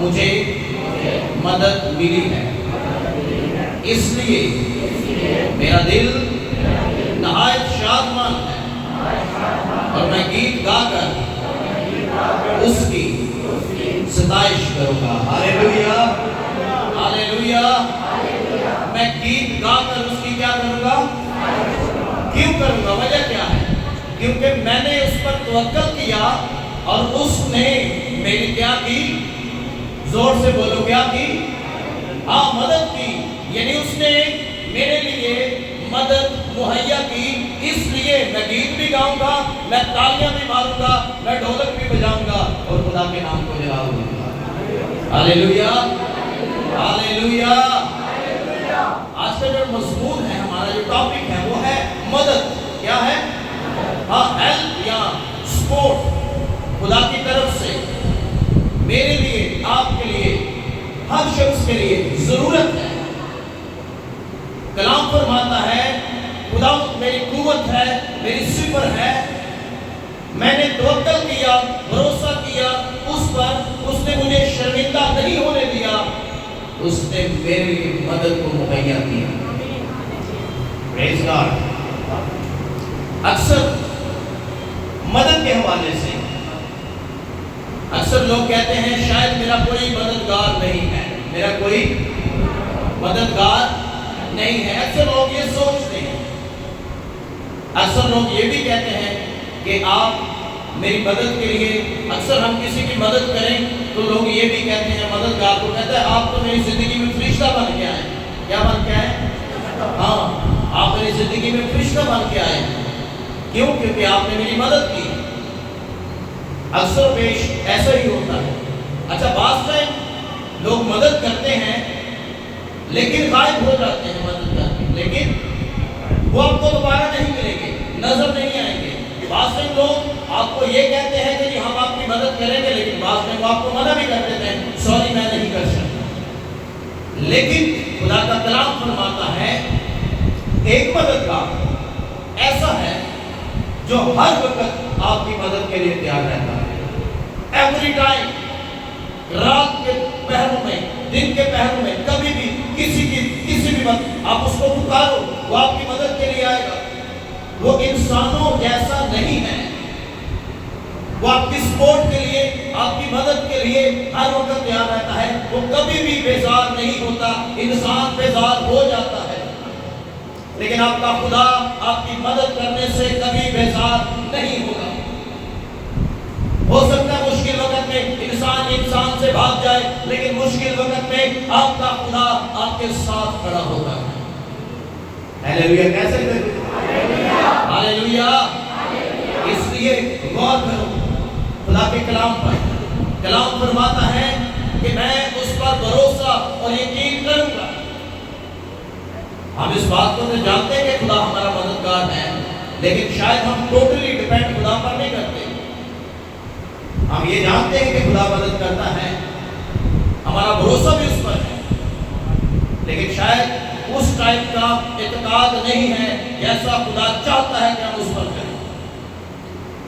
مجھے مدد ملی ہے، اس لیے میرا دل نہایت شادمان ہے اور میں گیت گا کر اس کی ستائش کروں گا۔ ہاللیلویا، ہاللیلویا۔ میں گیت گا کر اس کی کیا کروں گا؟ کیوں کروں گا؟ وجہ کیا ہے؟ کیونکہ میں نے اس پر توکل کیا اور اس نے میری کیا کی؟ زور سے بولو، کیا کی؟ ہاں، مدد کی۔ یعنی اس نے میرے لیے مدد مہیا کی، اس لیے میں گیت بھی گاؤں گا، میں تالیاں بھی ماروں گا، میں ڈھولک بھی بجاؤں گا اور خدا کے نام کو جلاؤں گا۔ ہاللیلویا، ہاللیلویا۔ آج کا جو مضمون ہے، ہمارا جو ٹاپک ہے وہ ہے مدد۔ کیا ہے؟ ہاں، ہیلپ یا سپورٹ خدا کی طرف سے میرے لیے، آپ کے لیے، ہر شخص کے لیے ضرورت ہے۔ کلام فرماتا ہے خدا میری قوت ہے، میری سپر ہے۔ میں نے توکل کیا، بھروسہ کیا اس پر، اس نے مجھے شرمندہ نہیں ہونے دیا، اس نے میرے لیے مدد کو مہیا کیا۔ پریز گاڈ۔ اکثر مدد کے حوالے سے اکثر لوگ کہتے ہیں شاید میرا کوئی مددگار نہیں ہے، میرا کوئی مددگار نہیں ہے۔ اکثر لوگ یہ سوچتے ہیں، اکثر لوگ یہ بھی کہتے ہیں کہ آپ میری مدد کے لیے، اکثر ہم کسی کی مدد کریں تو لوگ یہ بھی کہتے ہیں، مددگار کو کہتا ہے آپ تو میری زندگی میں فرشتہ بن کے آئے۔ کیا بن کے آئے؟ ہاں، آپ میری زندگی میں فرشتہ بن کے آئے۔ کیوں؟ کیونکہ آپ نے میری مدد کی۔ اکثر پیش ایسا ہی ہوتا ہے۔ اچھا، بعض ٹائم لوگ مدد کرتے ہیں لیکن غائب ہو جاتے ہیں مدد کر کے، لیکن وہ آپ کو دوبارہ نہیں ملیں گے، نظر نہیں آئیں گے۔ بعض ٹائم لوگ آپ کو یہ کہتے ہیں کہ جی ہم آپ کی مدد کریں گے، لیکن بعض ٹائم وہ آپ کو منع بھی کر دیتے ہیں، سوری میں نہیں کر سکتا۔ لیکن خدا کا کلام فرماتا ہے ایک مددگار ایسا ہے جو ہر وقت آپ کی مدد کے لیے تیار رہتا ہے۔ ایوری ٹائم، رات کے پہروں میں، دن کے پہروں میں، کبھی بھی کسی بھی وقت آپ اس کو پکارو، وہ آپ کی مدد کے لیے آئے گا۔ وہ انسانوں جیسا نہیں ہے، وہ آپ کی سپورٹ کے لیے، آپ کی مدد کے لیے ہر وقت تیار رہتا ہے۔ وہ کبھی بھی بیزار نہیں ہوتا۔ انسان بیزار ہو جاتا ہے، لیکن آپ کا خدا آپ کی مدد کرنے سے کبھی بیزار نہیں ہوگا۔ ہو سکتا ہے مشکل وقت میں انسان سے بھاگ جائے، لیکن مشکل وقت میں آپ کا خدا آپ کے ساتھ کھڑا ہوگا۔ ہاللیلویا، کیسے کریں؟ ہاللیلویا۔ اس لیے غور کرو خدا کے کلام پر۔ کلام فرماتا ہے کہ میں اس پر بھروسہ اور یقین کروں گا۔ ہم اس بات کو تو جانتے ہیں کہ خدا ہمارا مددگار ہے، لیکن شاید ہم ٹوٹلی ڈیپینڈ خدا پر نہیں کرتے۔ ہم یہ جانتے ہیں کہ خدا مدد کرتا ہے، ہمارا بھروسہ بھی اس پر ہے، لیکن شاید اس ٹائپ کا اعتقاد نہیں ہے جیسا خدا چاہتا ہے کہ ہم اس پر کریں۔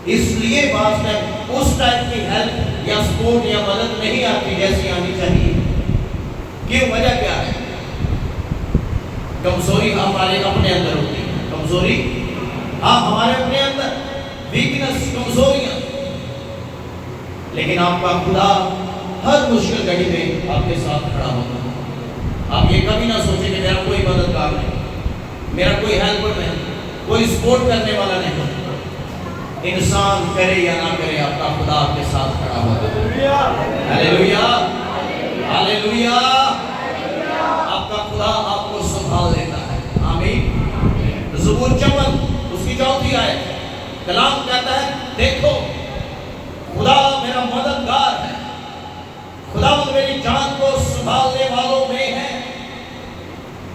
اس لیے بعض ٹائم اس ٹائپ کی ہیلپ یا سپورٹ یا مدد نہیں آتی جیسی آنی چاہیے۔ کیوں؟ وجہ کیا ہے؟ کمزوری ہمارے اپنے اندر ہوتی ہے۔ کمزوری ہاں ہمارے اپنے اندر، ویکنس، کمزوریاں، لیکن آپ کا خدا ہر مشکل گھڑی میں آپ کے ساتھ کھڑا ہوتا ہے۔ آپ یہ کبھی نہ سوچیں کہ میرا کوئی مددگار نہیں، میرا کوئی ہیلپر نہیں، کوئی سپورٹ کرنے والا نہیں۔ انسان کرے یا نہ کرے، آپ کا خدا آپ کے ساتھ کھڑا ہوتا ہے۔ ہاللیلویا، ہاللیلویا۔ آپ کا خدا آپ کو سنبھال لیتا ہے۔ آمین۔ زبور 54 اس کی 4 آیت، کلام کہتا ہے دیکھو خدا میرا مددگار ہے، خدا میری جان کو سنبھالنے والوں میں ہے۔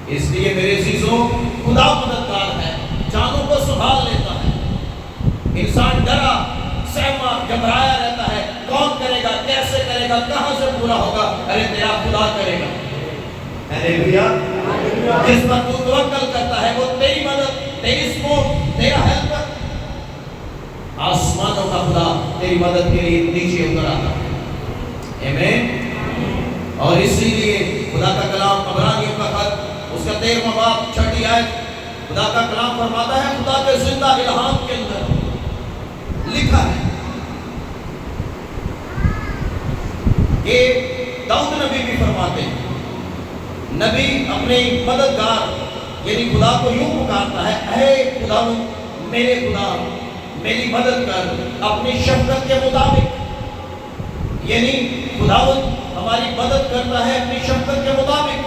اس لیے میرے عزیزوں، خدا مددگار ہے، جانوں کو سنبھال لیتا ہے۔ انسان ڈرا سہما گھبرایا رہتا ہے، کون کرے گا، کیسے کرے گا، کہاں سے پورا ہوگا؟ ارے تیرا خدا کرے گا۔ ہاللیلویا۔ جس پر تو توکل کرتا ہے وہ تیری مدد، تیری سپورٹ، تیرا ہیلپر، آسمانوں کا خدا تیری مدد کے لیے نیچے اتر آتا ہے۔ آمین۔ اور اسی لیے خدا کا کلام عبرانیوں کا خط اس کا 13واں باب 6 آیت خدا کا کلام فرماتا ہے، خدا کے زندہ الہام کے اندر لکھا ہے کہ داؤد نبی بھی فرماتے ہیں، نبی اپنے مددگار یعنی خدا کو یوں پکارتا ہے، اے خدا میرے خدا میری مدد کر اپنی شفقت کے مطابق، یعنی خداوند ہماری مدد کرتا ہے اپنی شفقت کے مطابق۔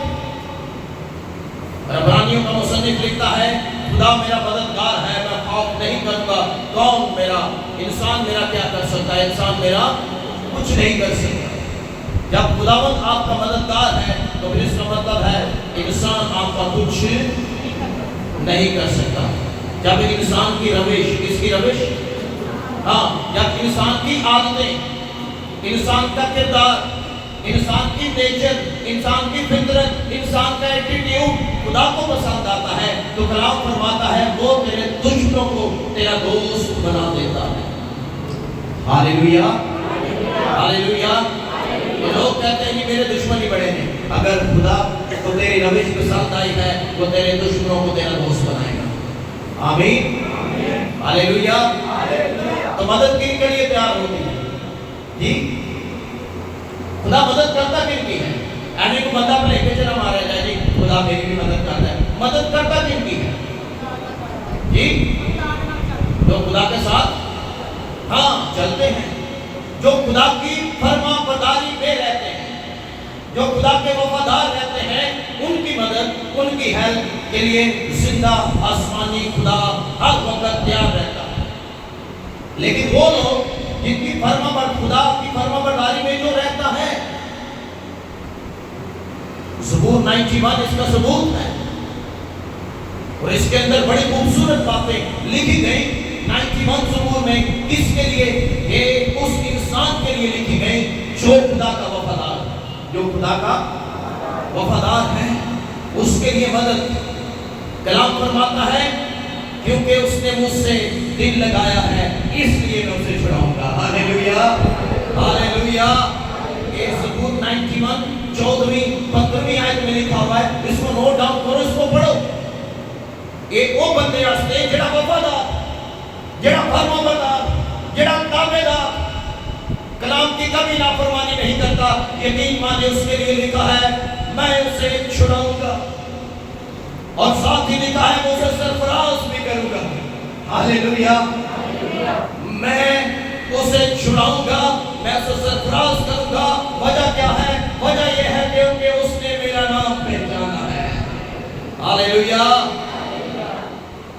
عبرانیوں کا مصنف لکھتا ہے، خدا میرا مددگار ہے، میں خوف نہیں کروں گا، کون میرا انسان میرا کیا کر سکتا ہے، انسان میرا کچھ نہیں کر سکتا۔ جب خداوند آپ کا مددگار ہے تو پھر اس کا مطلب ہے انسان آپ کا کچھ نہیں کر سکتا۔ جب انسان کی روش، کس کی روش؟ جب انسان کی عادتیں، انسان کا کردار، انسان کی نیچر، انسان کی فطرت، انسان کا ایٹیٹیوڈ خدا کو پسند آتا ہے تو کلام فرماتا ہے وہ تیرے دشمنوں کو تیرا دوست بنا دیتا ہے۔ ہاللیلویا، ہاللیلویا۔ لوگ کہتے ہیں کہ میرے دشمن ہی بڑے ہیں، اگر خدا کو تیری روش پسند آئی ہے وہ تیرے دشمنوں کو تیرا دوست بنائے گا۔ آمین، ہاللیلویا۔ تو مدد کن کے لیے تیار ہوتی ہے؟ جی خدا مدد کرتا کن کی ہے؟ ایسے کو بندہ پر لے کے چلا مارا جائے جی خدا میری بھی مدد کرتا ہے، مدد کرتا کن کی ہے؟ جی جو خدا کے ساتھ چلتے ہیں، جو خدا کی فرما برداری میں رہتے ہیں، جو خدا کے وفادار رہتے ہیں، ان کی مدد، ان کی ہیلپ کے لیے زندہ آسمانی خدا ہر وقت تیار رہتا ہے۔ لیکن وہ لوگ جن کی خدا کی فرما برداری میں جو رہتا ہے، زبور 91 اس کا ثبوت ہے، اور اس کے اندر بڑی خوبصورت باتیں لکھی گئی 91 زبور میں، کس کے لیے؟ یہ اس انسان کے لیے لکھی گئی جو خدا کا وفادار ہے، جو خدا کا وفادار ہے، اس کے لیے مدد۔ کلام فرماتا ہے کیونکہ اس نے مجھ سے دل لگایا ہے اس لیے میں اسے چھڑاؤں گا۔ ہاللیلویا، ہاللیلویا۔ یہ زبور 91 14ویں 15ویں آیت میں لکھا ہوا ہے، اس کو نوٹ ڈاؤن کرو، اس کو پڑھو۔ ایک وہ بندے واسطے جڑا وفادار، جڑا فرما بردار، جڑا تابعدار، کلام کی کبھی نافرمانی نہیں کرتا، یقین مانے اس کے لیے لکھا ہے میں اسے چھڑاؤں گا، اور ساتھ ہی لکھا ہے میں اسے سرفراز بھی کروں گا۔ ہاللیلویا، میں اسے چھڑاؤں گا، میں اسے سرفراز کروں گا۔ وجہ کیا ہے؟ وجہ یہ ہے کہ اس نے میرا نام پہچانا ہے۔ ہاللیلویا،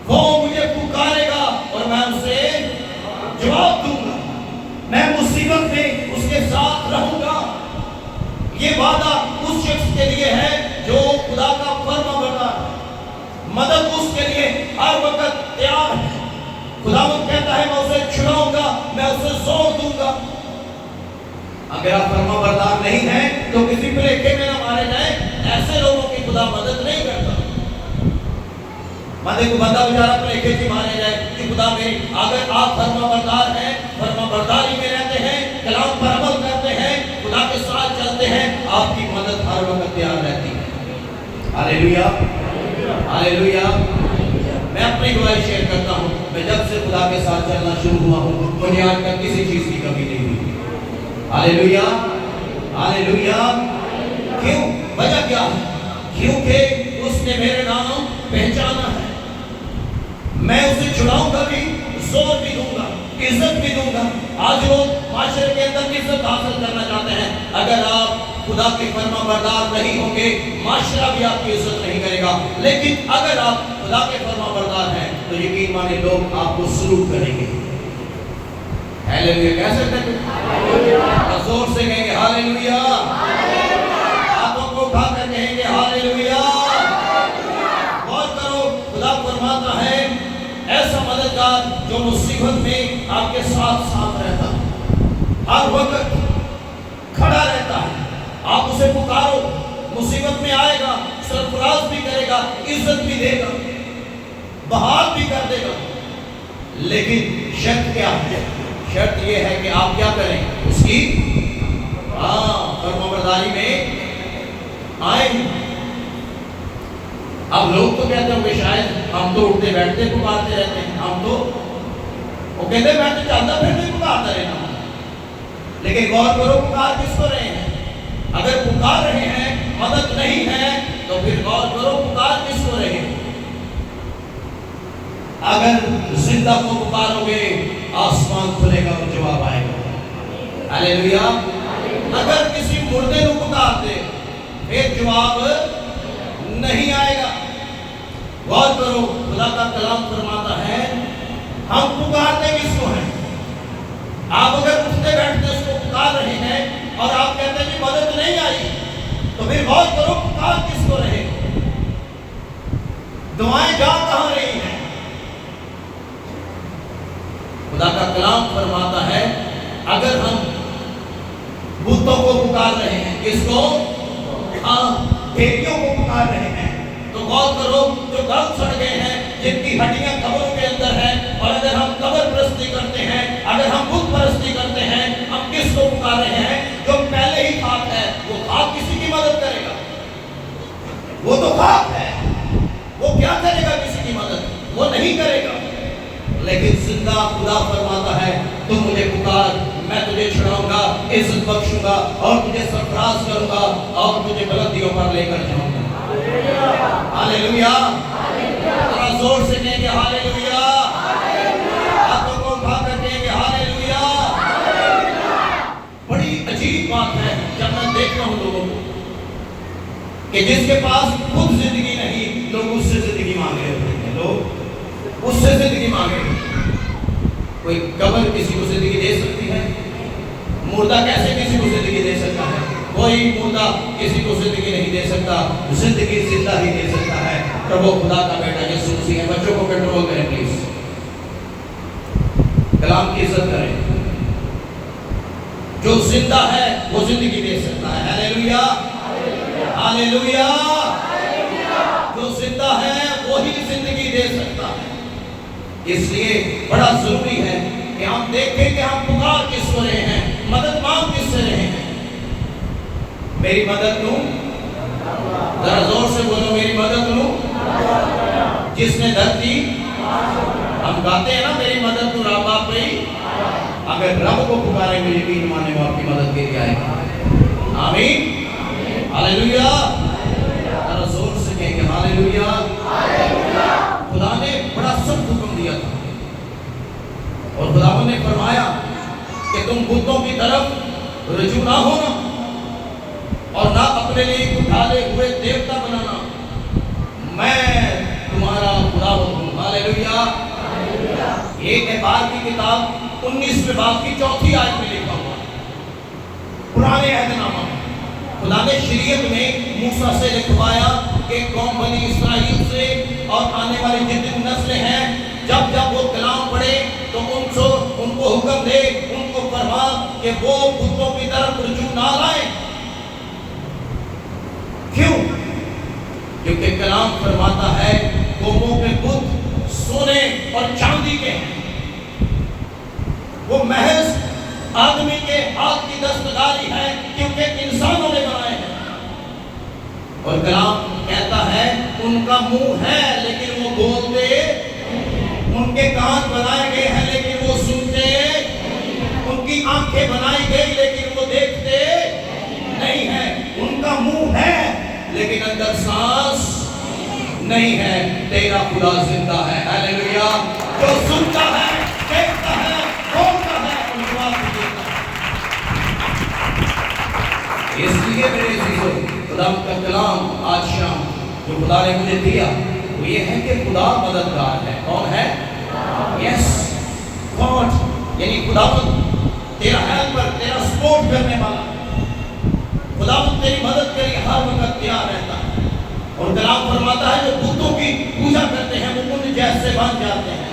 وہ مجھے پکارے گا اور میں اسے جواب دوں گا، میں مصیبت میں اس کے ساتھ رہوں گا۔ یہ وعدہ اس شخص کے لیے ہے جو خدا کا فرما بردار ہے، مدد اس کے لیے ہر وقت تیار ہے۔ خداوند کہتا ہے میں اسے چھڑاؤں گا، میں اسے زور دوں گا۔ اگر آپ فرما بردار نہیں ہیں تو کسی بھلیکے میں نہ مارے جائیں، ایسے لوگوں کی خدا مدد نہیں کرتا۔ مانے کو بندہ بیچارہ بھلیکے سے مارے جائے کہ خدا میری، اگر آپ فرما بردار ہیں، فرما برداری میں رہتے ہیں، کلام پر عمل کرتے ہیں، خدا کے ساتھ چلتے ہیں، آپ کی مدد ہر وقت تیار رہتی ہے۔ ہاللیلویا، ہاللیلویا۔ میں اپنی گواہی شیئر کرتا ہوں، میں جب سے خدا کے ساتھ چلنا شروع ہوا ہوں مجھے آج تک کسی چیز کی کمی نہیں ہوئی۔ ہاللیلویا، ہاللیلویا۔ کیوں؟ وجہ کیا ہے؟ کیونکہ اس نے میرے نام پہچانا ہے۔ میں اسے چھڑاؤں گا بھی، زور بھی دوں گا، عزت بھی دوں گا۔ آج لوگ معاشرے کے اندر عزت حاصل کرنا چاہتے ہیں، اگر آپ خدا کے فرما بردار نہیں ہوں گے معاشرہ بھی آپ کی عزت نہیں کرے گا، لیکن اگر آپ خدا کے فرما بردار ہیں تو یقین مانے لوگ آپ کو سلوک کریں گے۔ ہاللیلویا کہہ سکتے ہیں؟ زور سے کہیں گے ہاللیلویا، ہاتھوں کو اٹھا کر کہیں گے ہاللیلویا۔ غور کرو، خدا فرماتا ہے ایسا مددگار جو مصیبت میں آپ کے ساتھ ساتھ رہتا ہے، ہر وقت کھڑا رہتا ہے۔ آپ اسے پکارو، مصیبت میں آئے گا، سرفراز بھی کرے گا، عزت بھی دے گا، بحال بھی کر دے گا۔ لیکن شرط کیا ہے؟ شرط یہ ہے کہ آپ کیا کریں؟ اس کی فرما برداری میں آئے ہیں۔ اب لوگ تو کہتے ہوں کہ شاید ہم تو اٹھتے بیٹھتے پکارتے رہتے ہیں، ہم تو وہ کہتے ہیں میں تو چلتا پھرتے پکارتا رہتا ہوں، لیکن غور کرو پکار کس کو رہے ہیں؟ اگر پکار رہے ہیں مدد نہیں ہے تو پھر غور کرو پکار کس کو رہے ہیں؟ اگر زندہ کو پکارو گے آسمان کھلے گا اور جواب آئے گا۔ ہاللیلویا۔ اگر کسی مردے کو پکارتے پھر جواب نہیں آئے گا۔ غور کرو خدا کا کلام فرماتا ہے ہم پکارتے کس کو ہیں؟ آپ اگر اٹھتے بیٹھتے اس کو پکار رہے ہیں اور آپ کہتے ہیں کہ مدد نہیں آئی تو پھر غور کرو پکار کس کو رہے؟ دعائیں جا کہاں رہی ہیں؟ خدا کا کلام فرماتا ہے اگر ہم بتوں کو پکار رہے ہیں، کس کو؟ دیویوں کو پکار رہے ہیں، تو غور کرو جو گل سڑ گئے ہیں جن کی ہڈیاں قبروں کے اندر ہیں، اور اگر ہم قبر پرستی کرتے ہیں، اگر ہم بت پرستی کرتے ہیں، ہم کس کو پکار رہے ہیں؟ جو پہلے ہی خاک ہے، وہ خاک کسی کی مدد کرے گا؟ وہ تو خاک ہے، وہ کیا کرے گا کسی کی مدد؟ وہ نہیں کرے گا۔ لیکن زندہ خدا فرماتا ہے تم مجھے پکار، میں تجھے چھڑاؤں گا، عزت بخشوں گا اور تجھے سرفراز کروں گا اور تجھے بلندیوں پر لے کر جاؤں گا۔ ہاللیلویا۔ ذرا زور سے کہیں گے ہاللیلویا۔ ہاتھوں کو اٹھا کر کہیں گے ہاللیلویا۔ بڑی عجیب بات ہے جب میں دیکھتا ہوں لوگوں کو کہ جس کے پاس خود زندگی نہیں، لوگ اس سے زندگی مانگ رہے ہوتے ہیں، لوگ اس سے زندگی مانگے۔ کوئی قبر کسی کو زندگی دے سکتی ہے؟ مردہ کیسے کسی کو زندگی دے سکتا ہے؟ کوئی مردہ کسی کو زندگی نہیں دے سکتا، زندگی زندہ ہی دے سکتا ہے پربھو خدا کا بیٹا یسوع مسیح ہے۔ بچوں کو کنٹرول کریں پلیز، کلام کی عزت کریں۔ جو زندہ ہے وہ زندگی دے سکتا ہے۔ ہاللیلویا، ہاللیلویا۔ جو زندہ ہے وہی زندگی دے سکتا ہے۔ اس لیے بڑا ضروری ہے کہ ہم دیکھیں کہ ہم پکار کس کو رہے ہیں، مدد مانگ کس سے رہے ہیں۔ میری مدد لوں، ذرا زور سے بولو میری مدد لوں جس نے دھرتی، ہم گاتے ہیں نا میری مدد تو رب آپ پہ ہی، اگر رب کو پکاریں گے یقین مانے وہ آپ کی مدد کے لیے آئے گا۔ آمین، ہاللیلویا۔ ذرا زور سے کہیں گے ہاللیلویا۔ خدا نے بڑا سخت حکم دیا تھا اور خداوند نے فرمایا کہ تم بتوں کی طرف رجوع نہ ہونا اور نہ اپنے لیے اٹھالے ہوئے دیوتا بنانا، میں تمہارا خداوند ہوں۔ ہاللیلویا۔ ایک اخبار کی کتاب 19ویں باب کی 4تھی آیت میں لکھا ہوا پرانے عہد نامہ میں خدا نے شریعت میں موسیٰ سے لکھوایا کہ قوم بنی اسرائیل سے اور آنے والی جتنی نسلیں ہیں جب جب وہ کلام پڑھے تو ان کو حکم دے، ان کو فرما کہ وہ بتوں کی طرف رجوع نہ لائیں۔ کیوں؟ کیونکہ کلام فرماتا ہے قوموں کے بت سونے اور چاندی کے ہیں، وہ محض آدمی کے ہاتھ کی دستکاری ہے کیونکہ انسانوں نے بنائے ہیں۔ اور کلام کہتا ہے ان کا منہ ہے لیکن وہ بولتے، ان کے کان بنائے گئے ہیں لیکن وہ سنتے، ان کی آنکھیں بنائی گئی لیکن وہ دیکھتے نہیں ہیں، ان کا منہ ہے لیکن اندر سانس نہیں ہے۔ تیرا خدا زندہ ہے۔ ہاللیلویا۔ جو سنتا ہے، دیکھتا ہے، بولتا ہے اور جواب دیتا ہے۔ اس لیے میرے عزیزو خدا کا کلام آج شام جو خدا نے مجھے دیا وہ یہ ہے کہ خدا مددگار ہے۔ کون ہے؟ یس گاڈ، یعنی خداوند تیرا ہیلپر، تیرا سپورٹ کرنے والا، خداوند تیری مدد کے لیے ہر وقت تیار رہتا ہے۔ اور کلام فرماتا ہے جو بتوں کی پوجا کرتے ہیں وہ ان جیسے بن جاتے ہیں۔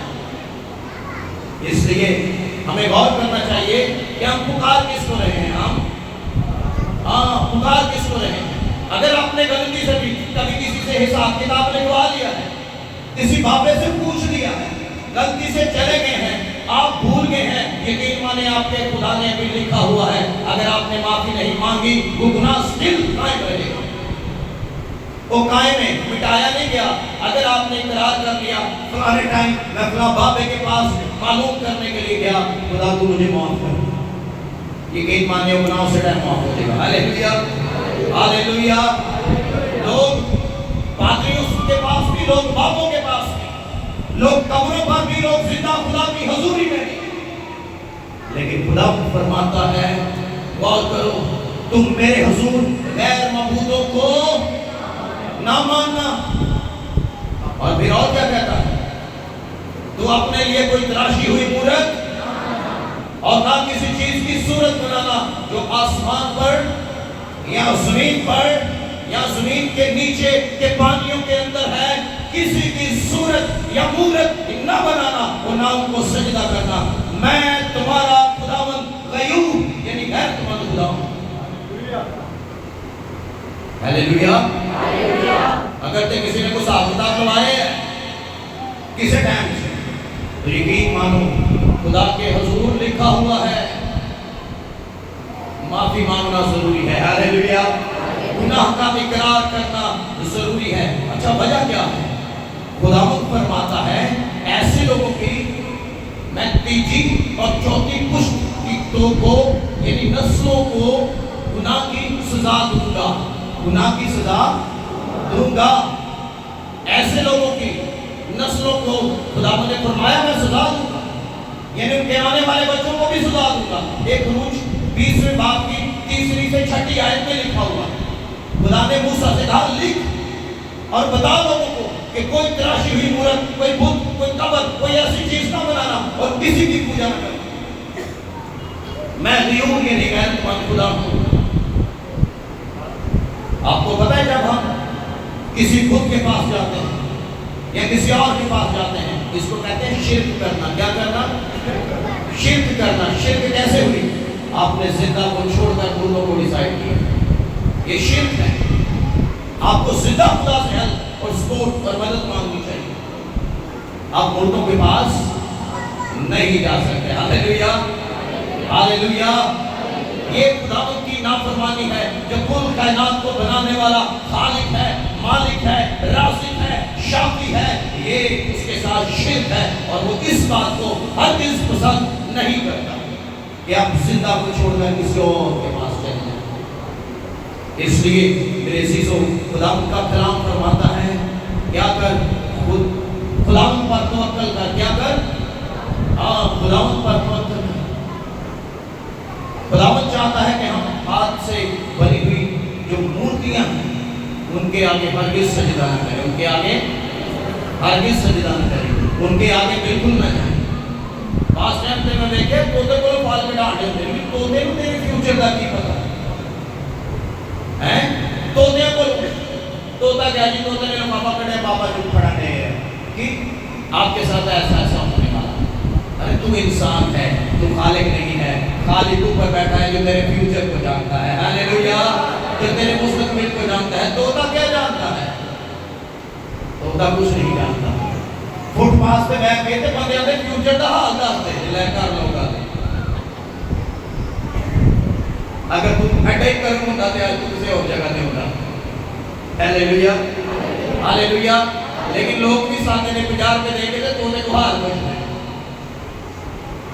اس لیے ہمیں غور کرنا چاہیے کہ ہم پکار کس کو رہے ہیں، ہم پکار کس کو رہے ہیں۔ اگر آپ نے غلطی سے بھی کبھی کسی سے حساب کتاب لکھوا لیا ہے، کسی بابے سے پوچھ لیا ہے، غلطی سے چلے گئے ہیں، آپ بھول گئے ہیں، یقین مانے آپ کے خدا نے بھی لکھا ہوا ہے اگر آپ نے معافی نہیں مانگی وہ گناہ سٹل قائم رہے گا۔ وہ قائم ہے، مٹایا نہیں گیا۔ اگر آپ نے اقرار کر لیا فلانے ٹائم میں فلاں بابے کے پاس معلوم کرنے کے لیے گیا، خدا تو مجھے معاف کر، یقین مانیے وہ گناہوں سے ٹائم معاف ہو جائے گا۔ ہاللیلویہ، ہاللیلویہ۔ لوگ پادریوں کے پاس بھی، لوگ بابوں کے پاس بھی، لوگ قبروں پر بھی، لوگ زندہ خدا کی حضوری میں بھی، لیکن خدا فرماتا ہے غور کرو، تم میرے حضور غیر معبودوں کو نہ ماننا۔ اور پھر اور کیا کہتا ہے؟ تو اپنے لیے کوئی تراشی ہوئی مورت اور نہ کسی چیز کی صورت بنانا جو آسمان پر یا زمین پر یا زمین کے نیچے کے پانیوں کے اندر ہے، کسی کی صورت یا مورت نہ بنانا اور نہ ان کو سجدہ کرنا۔ میں تمہارا خداوند غیور یعنی غیر مند خدا ہوں۔ ہاللیلویہ۔ اگر تے کسی نے کوئی حساب کتاب لوائے ہے کسی ٹائم سے، تو یقین مانو خدا کے حضور لکھا ہوا ہے، معافی مانگنا ضروری ہے۔ ہاللیلویہ۔ گناہ کا اقرار کرنا ضروری ہے۔ اچھا وجہ کیا ہے؟ خداوند فرماتا ہے ایسے لوگوں کی میں تیجی اور چوتھی پشت کی تو کو یعنی نسلوں کو گناہ کی سزا دوں گا، گناہ کی سزا دوں گا۔ ایسے لوگوں کی نسلوں کو خداوند نے فرمایا میں سزا دوں گا، یعنی ان کے آنے والے بچوں کو بھی سزا دوں گا۔ ایک خروج 20ویں باب کی 3 سے 6 آیت میں لکھا ہوا، خدا نے موسیٰ سے کہا لکھ اور بتا لوگوں کو کہ کوئی تراشی ہوئی مورت، کوئی بت، کوئی قبر، کوئی ایسی چیز نہ بنانا اور کسی کی پوجا نہ کرنا۔ میں غیور یعنی غیر مند خدا ہوں۔ آپ کو پتہ ہے جب ہم کسی بت کے پاس جاتے ہیں یا کسی اور کے پاس جاتے ہیں، اس کو کہتے ہیں شرک کرنا۔ کیا کرنا؟ شرک کرنا۔ شرک کیسے ہوئی؟ آپ نے زندہ کو چھوڑ کر مردوں کو ڈیسائیڈ کیا، یہ شرک ہے۔ آپ کو زندہ خدا سے ہیلپ اور سپورٹ اور مدد مانگنی چاہیے، آپ مردوں کے پاس نہیں جا سکتے۔ ہاللیلویہ، ہاللیلویہ۔ یہ خداوند کی نافرمانی ہے جو کل کائنات کو بنانے والا خالق ہے، مالک ہے، رازق ہے، شافی ہے، یہ اس کے ساتھ شرک ہے اور وہ اس بات کو ہرگز پسند نہیں کرتا کہ آپ زندہ کو چھوڑ کر کسی اور کے پاس چلے جائیں۔ اس لیے میرے عزیزو خداوند کا کلام فرماتا ہے کیا کر؟ خداوند پر توکل کر۔ کیا کر؟ خداوند پر توکل کر۔ خداوند چاہتا ہے کہ ہم ہاتھ سے بنی ہوئی جو مورتیاں ہیں ان کے آگے ہرگز سجدہ نہ کریں، ان کے آگے ہرگز سجدہ نہ کریں، ان کے آگے بالکل نہ جائیں۔ پاس ٹائم سے میں دیکھے توتے کو لوگ پال کے ڈانٹے ہوتے ہیں، توتے کو تیرے فیوچر کا کی پتا ہے؟ توتے کو توتا کیا جی؟ توتے نے پاپا کھڑے ہیں، پاپا جو کھڑا نہیں ہے کہ آپ کے ساتھ ایسا ایسا ہونے والا۔ ارے تو انسان ہے، تو خالق نہیں ہے۔ خالق اوپر بیٹھا ہے جو تیرے فیوچر کو جانتا ہے۔ ہاللیلویہ، جو تیرے مستقبل کو جانتا ہے۔ توتا کیا جانتا ہے؟ توتا کچھ نہیں جانتا۔ فٹ پاس پہ بیٹھ کے تے بندے آتے فیوچر دا حال دستے لے کر لوگا دے۔ اگر تو اٹیک کروں ہوتا تے آج تو کسی اور جگہ دے ہوتا۔ ہاللیلویہ، ہاللیلویہ۔ لیکن لوگ بھی ساتھ نے پجار کے دیکھے تھے توتے کو حال بچ رہے،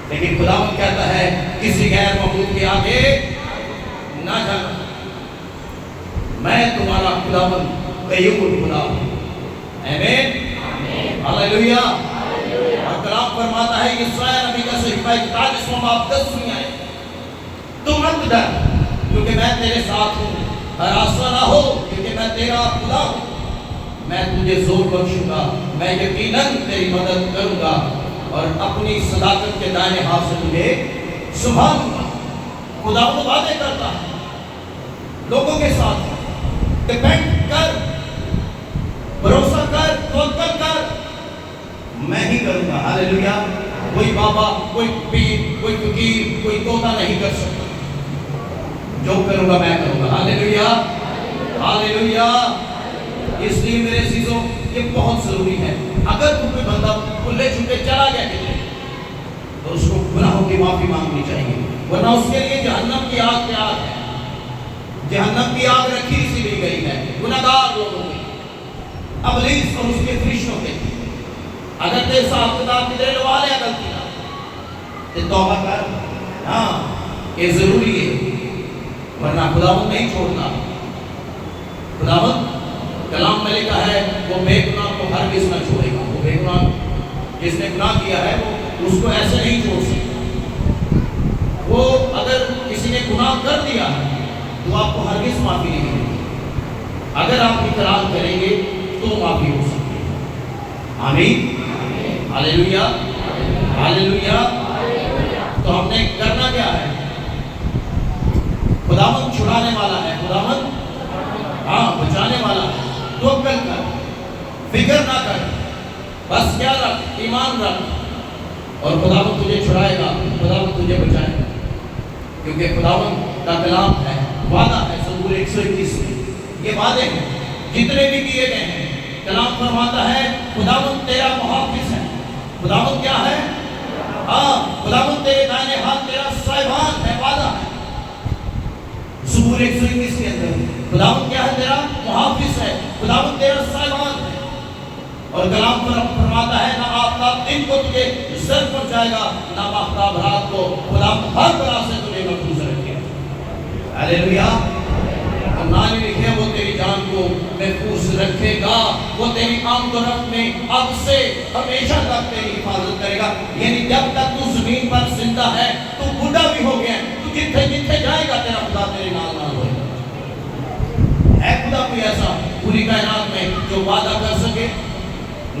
لیکن خداوند کہتا ہے کسی غیر معبود کے آگے نہ جانا، میں تمہارا خداوند غیور خدا ہوں۔ آمین، ہاللیلویہ۔ اور کلام فرماتا ہے یسوع نبی کا صحیفہ 41واں باب 10ویں آیت، تو مت ڈر کیونکہ میں تیرے ساتھ ہوں، ہراساں نہ ہو کیونکہ میں تیرا خدا ہوں، میں تجھے زور بخشوں گا، میں یقیناً تیری مدد کروں گا اور اپنی صداقت کے دائیں ہاتھ سے تجھے سنبھالوں گا۔ خداوند وعدے کرتا ہے لوگوں کے ساتھ، ڈیپینڈ کر، بھروسہ کر، توکل کر، میں ہی کروں گا۔ ہاللیلویہ۔ کوئی بابا، کوئی پیر، کوئی فقیر، کوئی طوطا نہیں کر سکتا، جو کروں گا میں کروں گا۔ ہاللیلویہ، ہاللیلویہ۔ اس لیے میرے عزیزوں یہ بہت ضروری ہے، اگر کوئی بندہ کھلے چھپے چلا گیا کہ تو اس کو گناہوں کی معافی مانگنی چاہیے، ورنہ اس کے لیے جہنم کی آگ تیار ہے۔ جہنم کی آگ رکھی اسی لیے گئی ہے گناہگار لوگوں کی۔ ابلیس اور اس کے فرشتوں کے اگر تے حساب کتاب کی لوا لیا غلطی نہ تے توبہ کر. ہاں یہ ضروری ہے ورنہ خداوند نہیں چھوڑتا. خداوند کلام میں لکھا ہے وہ بے گناہ کو ہرگز نہ چھوڑے گا. وہ بے گناہ جس نے گناہ کیا ہے وہ اس کو ایسے نہیں چھوڑ سکتا. وہ اگر کسی نے گناہ کر دیا تو آپ کو ہرگز معافی نہیں ملے گی. اگر آپ اقرار کریں گے تو معافی ہو سکتی ہے. آمین. ہاللیلویا ہاللیلویا. تو ہم نے کرنا کیا ہے؟ خداوند چھڑانے والا ہے. خداوند بچانے والا ہے. توکل کر, فکر نہ کر, بس کیا رکھ, ایمان رکھ اور خداوند تجھے چھڑائے گا, خداوند تجھے بچائے گا. کیونکہ خداوند کا کلام ہے, وعدہ ہے. زبور 121 میں یہ وعدے ہیں جتنے بھی کیے گئے ہیں. کلام فرماتا ہے خداوند تیرا محافظ ہے. خداوند کیا ہے؟ خداوند تیرے دائیں ہاتھ تیرا سائبان ہے. وعدہ ہے زبور 121 کے اندر. خداوند کیا ہے؟ تیرا محافظ ہے. خداوند تیرا سائبان ہے. اور کلام فرماتا ہے نہ آفتاب دن کو تجھے زر پہنچائے گا نہ ماہتاب رات کو. خداوند ہر طرح سے تجھے محفوظ رکھے گا. ہاللیلویا. اور نہ لکھے وہ تیری جان کو محفوظ رکھے گا. وہ تیری آمد و رفت میں اب سے ہمیشہ تک تیری حفاظت کرے گا. یعنی جب تک تو زمین پر زندہ ہے, تو بوڑھا بھی ہو گیا, تو جتھے جتھے جائے گا تیرا خدا تیرے نال نال ہوئے گا. ہے خدا کوئی ایسا پوری کائنات میں جو وعدہ کر سکے؟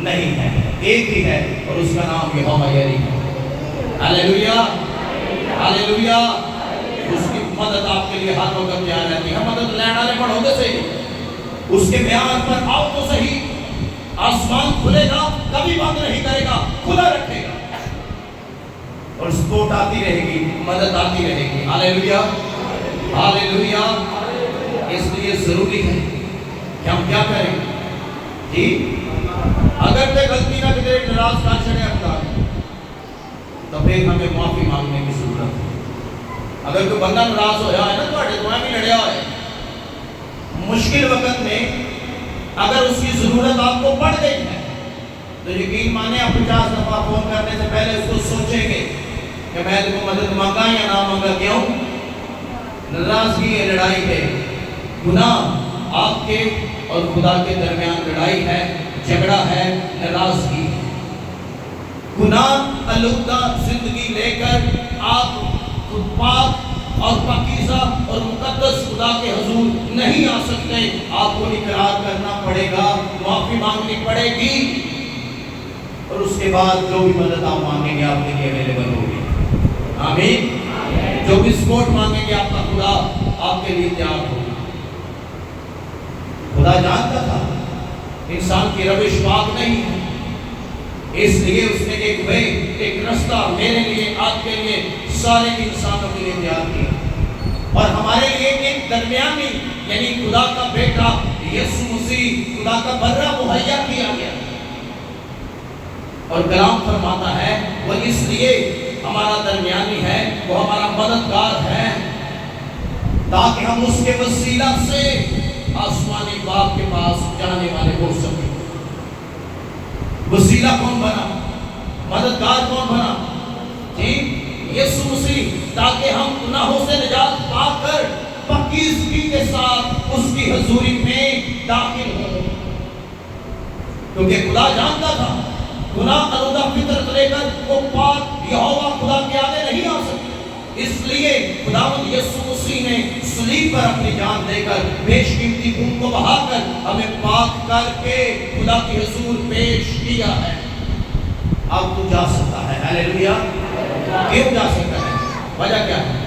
نہیں ہے. ایک ہی ہے اور اس کا نام یہوہ یری ہے. ہاللیلویا ہاللیلویا. اس کی مدد آپ کے لیے ہر وقت تیار رہتی ہے. مدد لینا لے پڑھو گے صحیح, اس کے بیان پر آؤ تو صحیح. آسمان کھلے گا, کبھی بند نہیں کرے گا, کھلا رکھے گا اور سپورٹ آتی رہے گی, مدد آتی رہے گی. ہاللیلویا ہاللیلویا. اس لیے ضروری ہے کہ ہم کیا کریں جی. اگر تے غلطی نہ کرے ناراض کر چھڑے خدا تو پھر ہمیں معافی مانگنے کی ضرورت ہے. اگر کوئی بندہ ناراض ہویا ہے نا, تواڈے دعائیں بھی لڑیا ہوئے, مشکل وقت میں اگر اس کی ضرورت آپ کو پڑ گئی ہے تو یقین مانے آپ 50 دفعہ فون کرنے سے پہلے اس کو سوچیں گے کہ میں تم کو مدد مانگا یا نہ مانگا. کیوں؟ ناراضگی ہے, لڑائی ہے. گناہ آپ کے اور خدا کے درمیان لڑائی ہے, جھگڑا ہے, ناراضگی. گناہ آلودہ زندگی لے کر آپ پاک اور پاکیزہ اور مقدس خدا کے حضور نہیں آ سکتے. آپ کو اقرار کرنا پڑے گا, معافی مانگنی پڑے گی, اور اس کے بعد جو بھی مدد آپ مانگیں گے آپ کے لیے اویلیبل ہوگی. آمین. جو بھی سپورٹ مانگیں گے آپ کا خدا آپ کے لیے تیار ہوگا. خدا جانتا تھا انسان کی روش پاک نہیں ہے, اس لیے اس نے ایک رستہ میرے لیے, آپ کے لیے, سارے انسانوں کے لیے تیار کیا, اور ہمارے لیے ایک درمیانی یعنی خدا کا بیٹا یسوع مسیح خدا کا برہ مہیا کیا گیا. اور کلام فرماتا ہے وہ اس لیے ہمارا درمیانی ہے, وہ ہمارا مددگار ہے, تاکہ ہم اس کے وسیلہ سے آسمانی باپ کے پاس جانے والے ہو سکیں. وسیلہ کون بنا؟ مددگار کون بنا؟ جی یسوع مسیح, تاکہ ہم گناہوں سے نجات پا کر پاکیزگی کے ساتھ اس کی حضوری میں داخل ہوں. کیونکہ خدا جانتا تھا گناہ آلودہ فطرت لے کر وہ پاک یہوہ خدا کے آگے نہیں آ سکتے. اس لیے خداوند یسوع مسیح نے صلیب پر اپنی جان دے کر بیش قیمتی خون کو بہا کر ہمیں پاک کر کے خدا کی حضور پیش کیا ہے. اب تو جا سکتا ہے. ہاللیلویا. کیوں جا سکتا ہے؟ وجہ کیا ہے؟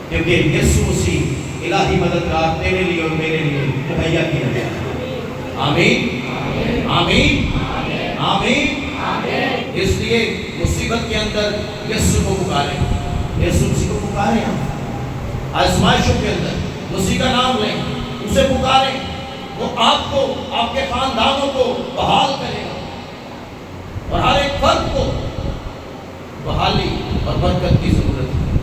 کیونکہ یسوع مسیح الہی مددگار تیرے لیے اور میرے لیے مہیا کیا گیا. آمین آمین آمین. اس لیے مصیبت کے اندر یسوع کو پکاریں, یسوع مسیح کو پکاریں. آزمائشوں کے اندر مسیح کا نام لیں, اسے پکاریں, وہ آپ کو, آپ کے خاندانوں کو بحال کرے گا, اور ہر ایک فرد کو بحالی اور برکت کی ضرورت ہے.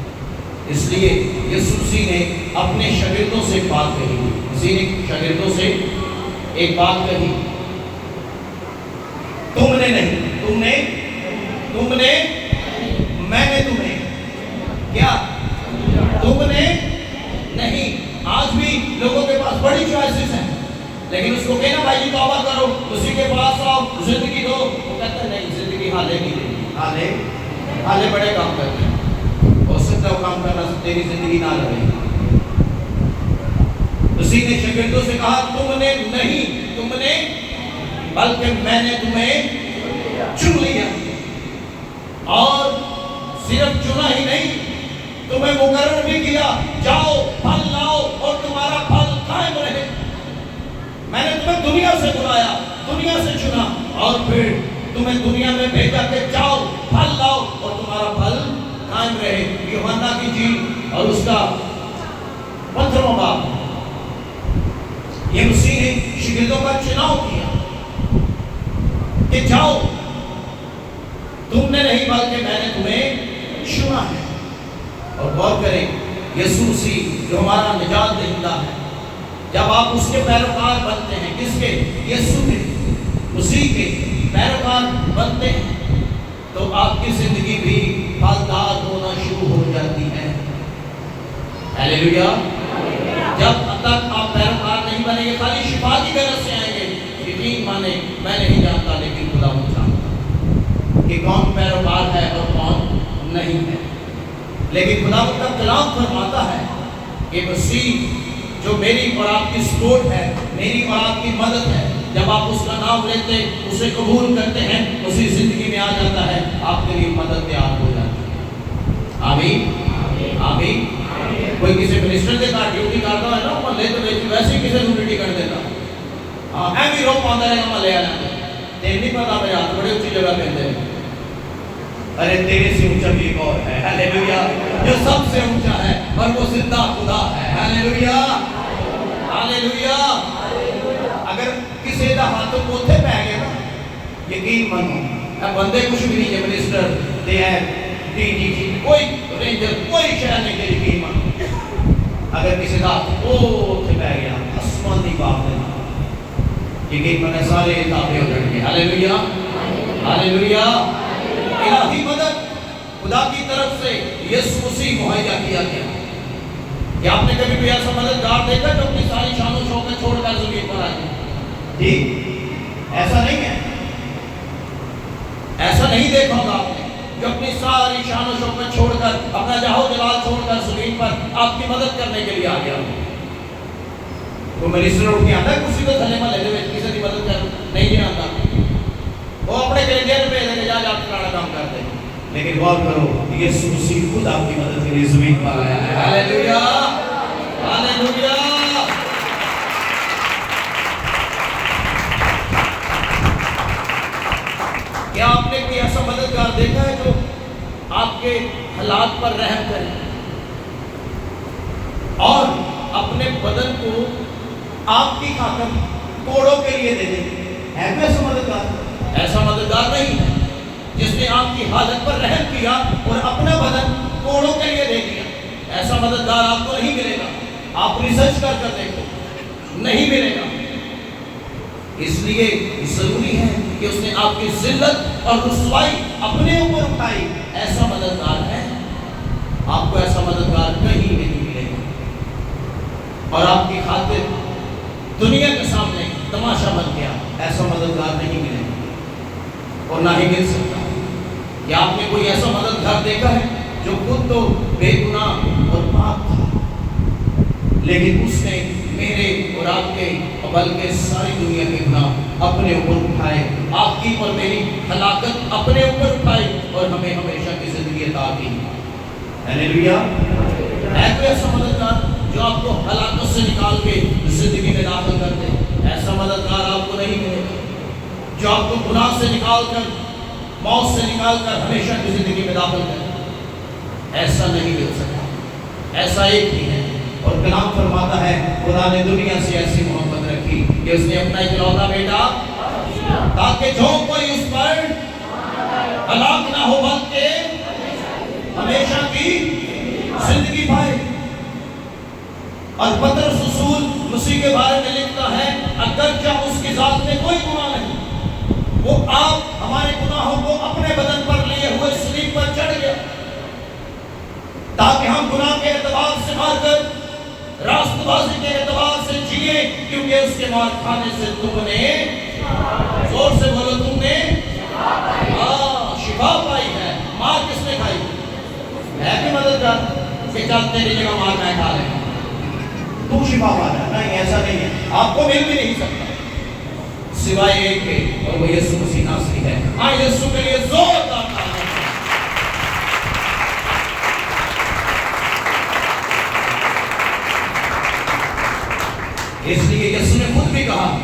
اس لیے یسوع مسیح نے اپنے شاگردوں سے ایک بات کہی. مسیح نے شاگردوں سے ایک بات کہی تم نے نہیں، تم نے میں نے تمہیں کیا، تم نے نہیں۔ آج بھی لوگوں کے پاس بڑی چوائسز ہیں، لیکن اس کو کہنا بھائی توبہ کرو، اسی کے پاس آؤ، زندگی دو، وہ کہتا ہے نہیں، زندگی حالے نہیں دے، حالے بڑے کام کرتے ہیں، ہو سکتا ہے وہ کام کرنا تیری زندگی نہ رہے۔ اسی نے شاگردوں سے کہا تم نے نہیں، تم نے بلکہ میں نے تمہیں چن لیا، اور صرف چنا ہی نہیں، تمہیں مقرر بھی کیا، جاؤ پھل لاؤ اور تمہارا پھل قائم رہے۔ میں نے تمہیں دنیا سے بلایا، دنیا سے چنا، اور پھر تمہیں دنیا میں بھیجا کہ جاؤ پھل لاؤ اور تمہارا پھل قائم رہے۔ یوحنا کی انجیل اور اس کا 15واں باب، یہ مسیح نے شاگردوں کا چناؤ کیا کہ جاؤ، تم نے نہیں بلکہ میں نے تمہیں چنا ہے۔ اور غور کریں، یسوع مسیح جو ہمارا نجات دہندہ ہے، جب آپ اس کے پیروکار بنتے ہیں، کس کے؟ یسوع کے، مسیح کے پیروکار بنتے ہیں، تو آپ کی زندگی بھی پھلدار ہونا شروع ہو جاتی ہے۔ ہیلیلویا۔ جب تک آپ پیروکار نہیں بنیں گے، خالی شفا کی غرض سے آئیں گے، یقین مانے میں نہیں جانتا، لیکن خدا مجھے جانتا کہ کون پیروکار ہے اور کون نہیں ہے۔ لیکن خدا کا کلام فرماتا ہے کہ مسیح جو میری اور آپ کی سپورٹ ہے، میری اور آپ کی مدد ہے، جب آپ اس کا نام لیتے، اسے قبول کرتے ہیں، اسی زندگی میں آ جاتا ہے، آپ کے لیے مدد تیار ہو جاتی ہے۔ آمین آمین۔ کوئی کسی منسٹر دے کار ڈیوٹی کرتا ہے نا، وہ لے تو ویسے ہی کسی کو ڈیوٹی کر دیتا، ہاں اے بھی روک پاتا ہے کہ لے آنا تیرے نہیں پتا، میرے ہاتھ بڑے اونچی جگہ پہنتے ہیں، ارے تیرے سے اونچا بھی ایک اور ہے، ہیلیلویا، جو سب سے اونچا ہے اور وہ زندہ خدا ہے، ہیلیلویا ہیلیلویا۔ اگر کسی دا ہاتھ کوتھے پہ گئے نا، یقین منو بندے کچھ بھی نہیں ہے، منسٹر دے ہے ڈی جی سی کوئی رینجر کوئی شہر نہیں ہے، یقین منو اگر کسی دا ہاتھ کوتھے پہ گیا آسمانی باپ دینا، یقین منو سارے تابع ہو جائیں گے، ہیلیلویا ہیلیلویا۔ الہی مدد خدا کی طرف سے یسوع مسیح مہیا کیا گیا۔ کہ آپ نے کبھی کوئی ایسا مددگار دیکھا جو اپنی ساری شان و شوکت چھوڑ کر زمین پر آئے؟ ٹھیک ایسا نہیں ہے، ایسا نہیں دیکھا ہوگا آپ نے جو اپنی ساری شان و شوکت چھوڑ کر، اپنا جاہو جلال چھوڑ کر زمین پر آپ کی مدد کرنے کے لیے آ گیا۔ وہ منسٹر اٹھ کے آتا ہے کسی کو تھلے میں لے دے، کسی کی مدد کر نہیں آتا، وہ اپنے کریڈر پہ لے جا پرانا کام کرتے ہیں، لیکن غور کرو یسوع مسیح خود آپ کی مدد کے لیے زمین پر آیا ہے، ہیلیلویا ہیلیلویا۔ کیا آپ نے کوئی ایسا مددگار دیکھا ہے جو آپ کے حالات پر رحم کرے اور اپنے بدن کو آپ کی خاطر کوڑوں کے لیے دے دے؟ ہے کوئی ایسا مددگار؟ ایسا مددگار نہیں ہے جس نے آپ کی حالت پر رحم کیا اور اپنا بدن کوڑوں کے لیے دے دیا۔ ایسا مددگار آپ کو نہیں ملے گا، آپ ریسرچ کر کر دیکھو، نہیں ملے گا۔ اس لیے ضروری ہے کہ اس نے آپ کی ذلت اور رسوائی اپنے اوپر اٹھائی، ایسا مددگار ہے۔ آپ کو ایسا مددگار کہیں نہیں ملے گا، اور آپ کی خاطر دنیا کے سامنے تماشا بن گیا، ایسا مددگار نہیں ملے گا اور نہ ہی مل سکتا۔ یا آپ نے کوئی ایسا مددگار دیکھا ہے جو خود تو بے گناہ اور پاک تھا، لیکن اس نے میرے اور آپ کے بلکہ ساری دنیا کے گناہ اپنے اوپر اٹھائے، آپ کی اور میری ہلاکت اپنے اوپر اٹھائی اور ہمیں ہمیشہ کی زندگی عطا کی؟ ہیلیلویا۔ ہے کوئی ایسا مددگار جو آپ کو ہلاکت سے نکال کے زندگی میں داخل کر دے؟ ایسا مددگار آپ کو نہیں ملے گا جو آپ کو گناہ سے نکال کر، موت سے نکال کر ہمیشہ کی زندگی میں داخل کرے، ایسا نہیں مل سکتا۔ ایسا ایک ہی ہے، اور کلام فرماتا ہے خدا نے دنیا سے ایسی محبت رکھی کہ اس نے اپنا اکلوتا بیٹا تاکہ جو کوئی اس پر ہلاک نہ ہو بلکہ ہمیشہ کی زندگی پائے۔ اور پترس رسول مسیح کے بارے میں لکھتا ہے اگرچہ اس کی ذات میں کوئی گناہ نہیں، وہ آپ ہمارے گناہوں کو اپنے بدن پر لیے ہوئے صلیب پر چڑھ گیا تاکہ ہم گناہ کے اعتبار سے مار کر راست بازی کے اعتبار سے جیے، کیونکہ اس کے مار کھانے سے تم نے، زور سے بولو، تم نے شفا پائی ہے۔ مار کس نے کھائی؟ ہے بھی مددگار کہ چل تیری جگہ مار میں کھا لیں، تو شفا پانا؟ نہیں، ایسا نہیں ہے، آپ کو مل بھی نہیں سکتا سوائے ایک کے، اور وہ یسوع مسیح ناصری ہے۔ آئے یسوع کے لیے زوردار تالیاں۔ اس لیے یسوع نے خود بھی کہا،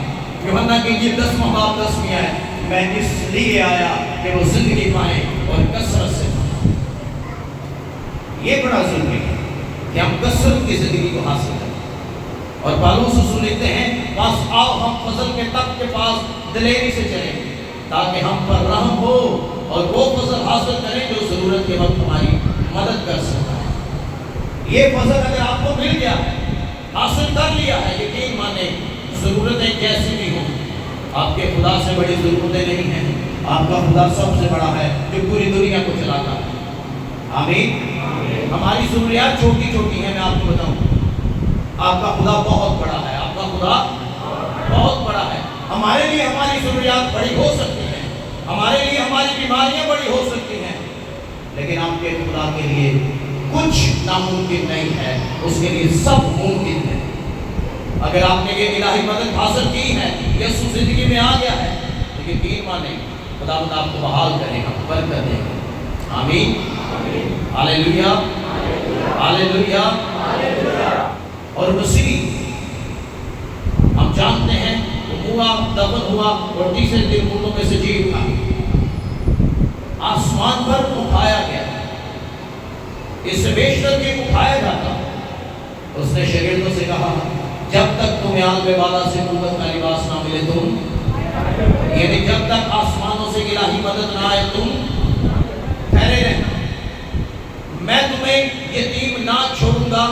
یوحنا کی انجیل 10واں باب 10 میں ہے، میں اس لیے آیا کہ وہ زندگی پائیں اور کثرت سے پائیں۔ یہ بڑا ضروری ہے کہ ہم کثرت کی زندگی کو حاصل کریں۔ اور پالوس رسول لکھتے ہیں، بس آؤ ہم فضل کے تخت کے پاس دلیری سے چلیں تاکہ ہم پر رحم ہو اور وہ فضل حاصل کریں جو ضرورت کے وقت ہماری مدد کر سکتا ہے۔ یہ فضل اگر آپ کو مل گیا ہے، حاصل کر لیا ہے، یقین مانے ضرورتیں کیسی بھی ہوں، آپ کے خدا سے بڑی ضرورتیں نہیں ہیں۔ آپ کا خدا سب سے بڑا ہے جو پوری دنیا کو چلاتا ہے۔ آمین۔ ہماری ضروریات چھوٹی چھوٹی ہیں، میں آپ کو بتاؤں، آپ کا خدا بہت بڑا ہے، آپ کا خدا بہت بڑا ہے۔ ہمارے لیے ہماری ضروریات بڑی ہو سکتی ہیں، ہمارے لیے ہماری بیماریاں بڑی ہو سکتی ہیں، لیکن آپ کے خدا کے لیے کچھ ناممکن نہیں ہے، اس کے لیے سب ممکن ہے۔ اگر آپ نے یہ الہی مدد حاصل کی ہے، یسوع زندگی میں آ گیا ہے، تو یقین مانیں خداوند آپ کو بحال کرے گا، برکت دے گا۔ آمین، ہاللیلویا، ہاللیلویا۔ اور مسیح ہم جانتے ہیں ہوا، دفن ہوا اور تیسرے دن مردوں میں سے جی اٹھا، آسمان پر اٹھایا گیا۔ اس سے بیشتر کہ اٹھایا جاتا، اس نے شاگردوں سے کہا، جب تک تمہیں عالم بالا سے قوت کا لباس نہ ملے تم، یعنی جب تک آسمانوں سے الہی مدد نہ آئے تم ٹھہرے رہنا۔ میں تمہیں یتیم نہ چھوڑوں گا،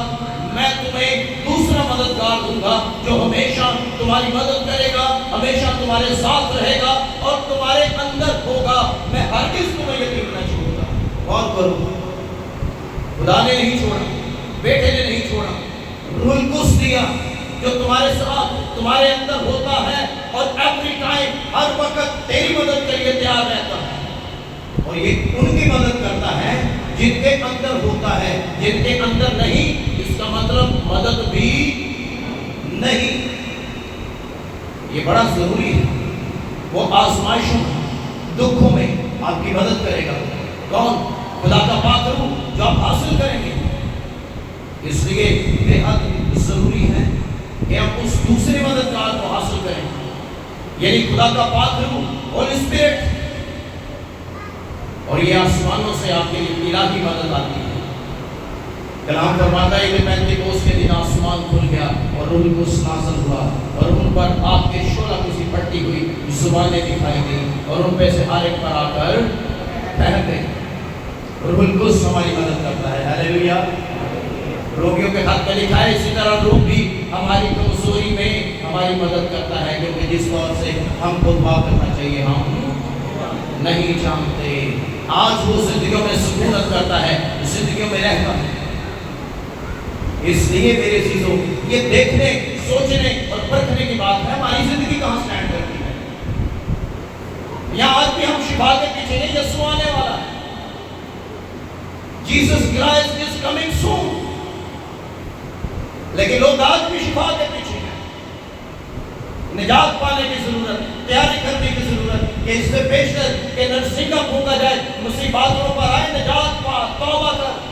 میں تمہیں دوسرا مددگار دوں گا جو ہمیشہ تمہاری مدد کرے گا، ہمیشہ تمہارے ساتھ رہے گا اور تمہارے اندر ہوگا۔ میں ہرگز تمہیں یتیم نہ چھوڑوں گا۔ غور کرو، خدا نے نہیں چھوڑا، بیٹے نے نہیں چھوڑا، روح القدس دیا جو تمہارے ساتھ تمہارے اندر ہوتا ہے اور ایوری ٹائم، ہر وقت تیری مدد کے لیے تیار رہتا ہے۔ اور یہ ان کی مدد کرتا ہے جن کے اندر ہوتا ہے، جن کے اندر نہیں، اس کا مطلب مدد بھی نہیں۔ یہ بڑا ضروری ہے۔ وہ آزمائشوں دکھوں میں آپ کی مدد کرے گا۔ کون؟ خدا کا پاک روح جو آپ حاصل کریں گے۔ اس لیے بے حد ضروری ہے کہ ہم اس دوسرے مددگار کو حاصل کریں، یعنی خدا کا پاک روح، ہولی اسپرٹ۔ اور یہ آسمانوں سے آپ کے لیے الہی مدد آتی ہے۔ کلام فرماتا ہے کہ پینتیکوس کے دن آسمان کھل گیا اور روح القدس نازل ہوا اور ان پر آگ کے شعلہ کی سی پھٹی ہوئی زبانیں دکھائی گئی اور ان پہ سے ہر ایک پر آ کر ٹھہر گئی۔ روح القدس ہماری مدد کرتا ہے۔ ہاللیلویا۔ روگیوں کے خط میں لکھا ہے، اسی طرح روح بھی ہماری کمزوری میں ہماری مدد کرتا ہے، کیونکہ جس طور سے ہم کو دعا کرنا چاہیے ہم نہیں جانتے۔ آج وہ زندگیوں میں سکونت کرتا ہے، زندگیوں میں رہتا ہے۔ اس لیے میرے عزیزوں، یہ دیکھنے، سوچنے اور پرکھنے کی بات ہے ہماری زندگی کہاں سٹینڈ کرتی ہے۔ یہاں آج بھی ہم شفا کے پیچھے نہیں، یسوع آنے والا ہے۔ جیسس کرائسٹ از کمنگ سون۔ لیکن لوگ آج بھی شفا کے پیچھے ہیں۔ نجات پانے کی ضرورت، تیاری کرنے کی ضرورت کہ اس سے بیشتر کہ نرسنگ کا پھونکا جائے، مصیباتوں پر آئے، نجات پا، توبہ کر۔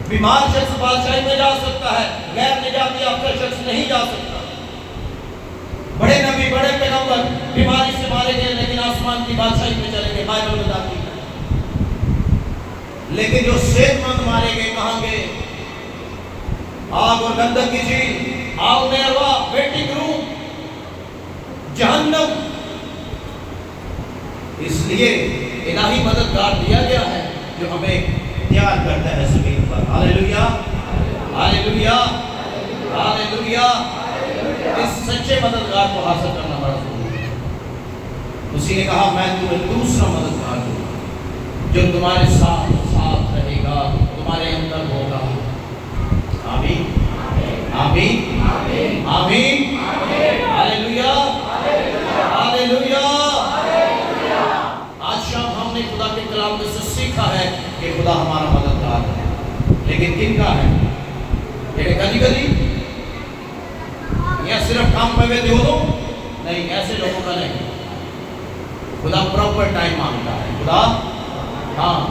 بیمار شخص بادشاہی میں جا سکتا ہے، غیر نجات یافتہ شخص نہیں جا سکتا۔ بڑے نبی، بڑے پیغمبر بیماری سے مارے گئے لیکن آسمان کی بادشاہی میں چلے گئے، بائبل بتاتی ہے۔ لیکن جو صحت مند مارے گئے کہاں گئے؟ آگ اور گندک کی جھیل، آگ میں ارواح، ویٹنگ روم، جہنم۔ اس لیے الہی مددگار دیا گیا ہے جو ہمیں تیار کرتا ہے زمین پر۔ ہاللیلویا، ہاللیلویا، ہاللیلویا۔ اس سچے مددگار کو حاصل کرنا بڑا ضروری ہے۔ اسی نے کہا میں تمہیں دوسرا مددگار دوں گا جو تمہارے ساتھ ساتھ رہے گا، تمہارے اندر ہوگا۔ آمین آمین آمین ہاللویا ہاللویا۔ آج شام ہم نے خدا کے کلام میں سے سیکھا ہے کہ خدا ہمارا مددگار ہے، لیکن کن کا ہے؟ یہ کدی کدی یا صرف کام پہ دے دو نہیں، ایسے لوگوں کا نہیں۔ خدا پراپر ٹائم مانگتا ہے۔ خدا ہاں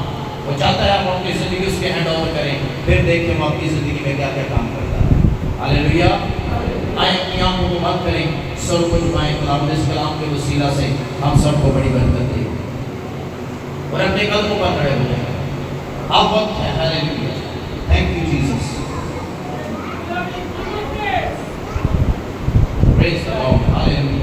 وہ چاہتا ہے ہم اپنی زندگی اس کے ہینڈ اوور کریں، پھر دیکھیں وہ اپنی زندگی میں کیا کیا کام کرتا ہے۔ ہاللویا۔ آئے اپنی آنکھوں کو بند کریں، سر کو جھکائیں، خدا اس کلام کے وسیلہ سے ہم سب کو بڑی برکت دے اور اپنے قدموں پر کھڑے ہو جائیں۔ اب وقت ہے۔ Hallelujah, thank you Jesus, praise the Lord, hallelujah.